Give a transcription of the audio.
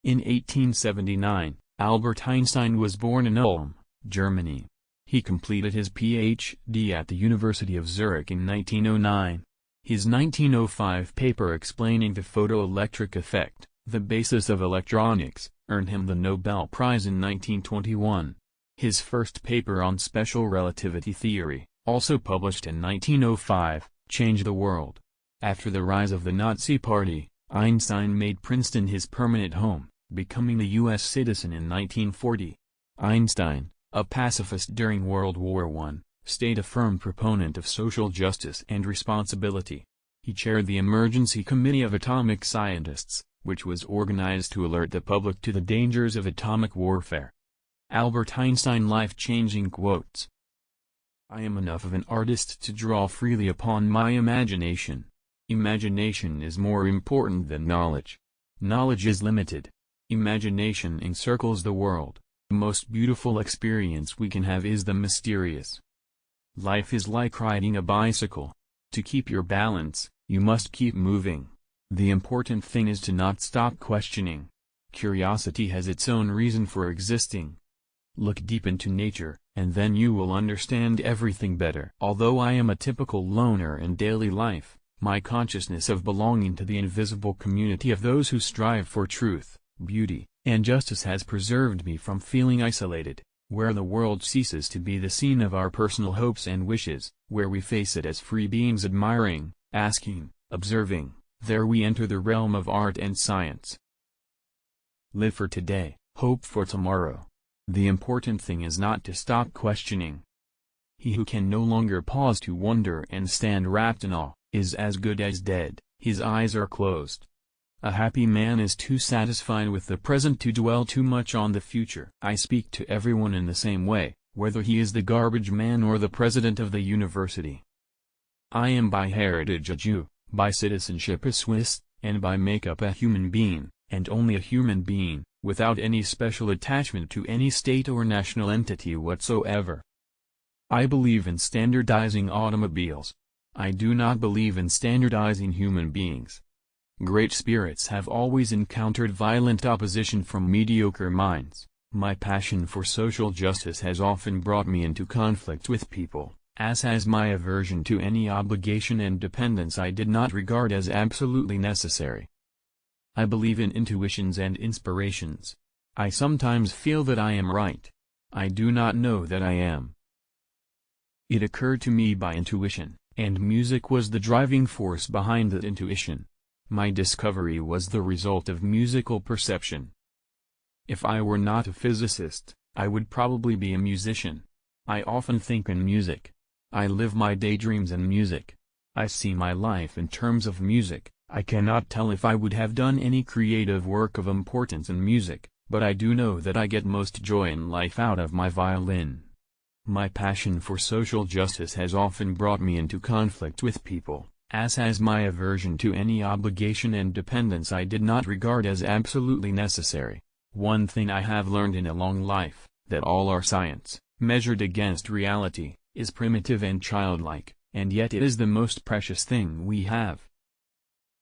In 1879, Albert Einstein was born in Ulm, Germany. He completed his Ph.D. at the University of Zurich in 1909. His 1905 paper explaining the photoelectric effect, the basis of electronics, earned him the Nobel Prize in 1921. His first paper on special relativity theory, also published in 1905, changed the world. After the rise of the Nazi Party, Einstein made Princeton his permanent home, becoming a U.S. citizen in 1940. Einstein, a pacifist during World War I, stayed a firm proponent of social justice and responsibility. He chaired the Emergency Committee of Atomic Scientists, which was organized to alert the public to the dangers of atomic warfare. Albert Einstein life-changing quotes. I am enough of an artist to draw freely upon my imagination. Imagination is more important than knowledge. Knowledge is limited. Imagination encircles the world. The most beautiful experience we can have is the mysterious. Life is like riding a bicycle. To keep your balance, you must keep moving. The important thing is to not stop questioning. Curiosity has its own reason for existing. Look deep into nature, and then you will understand everything better. Although I am a typical loner in daily life, my consciousness of belonging to the invisible community of those who strive for truth, beauty, and justice has preserved me from feeling isolated. Where the world ceases to be the scene of our personal hopes and wishes, where we face it as free beings admiring, asking, observing, there we enter the realm of art and science. Live for today, hope for tomorrow. The important thing is not to stop questioning. He who can no longer pause to wonder and stand wrapped in awe, is as good as dead, his eyes are closed. A happy man is too satisfied with the present to dwell too much on the future. I speak to everyone in the same way, whether he is the garbage man or the president of the university. I am by heritage a Jew, by citizenship a Swiss, and by makeup a human being, and only a human being, without any special attachment to any state or national entity whatsoever. I believe in standardizing automobiles. I do not believe in standardizing human beings. Great spirits have always encountered violent opposition from mediocre minds. My passion for social justice has often brought me into conflict with people, as has my aversion to any obligation and dependence I did not regard as absolutely necessary. I believe in intuitions and inspirations. I sometimes feel that I am right. I do not know that I am. It occurred to me by intuition, and music was the driving force behind that intuition. My discovery was the result of musical perception. If I were not a physicist, I would probably be a musician. I often think in music. I live my daydreams in music. I see my life in terms of music. I cannot tell if I would have done any creative work of importance in music, but I do know that I get most joy in life out of my violin. My passion for social justice has often brought me into conflict with people, as has my aversion to any obligation and dependence I did not regard as absolutely necessary. One thing I have learned in a long life, that all our science, measured against reality, is primitive and childlike, and yet it is the most precious thing we have.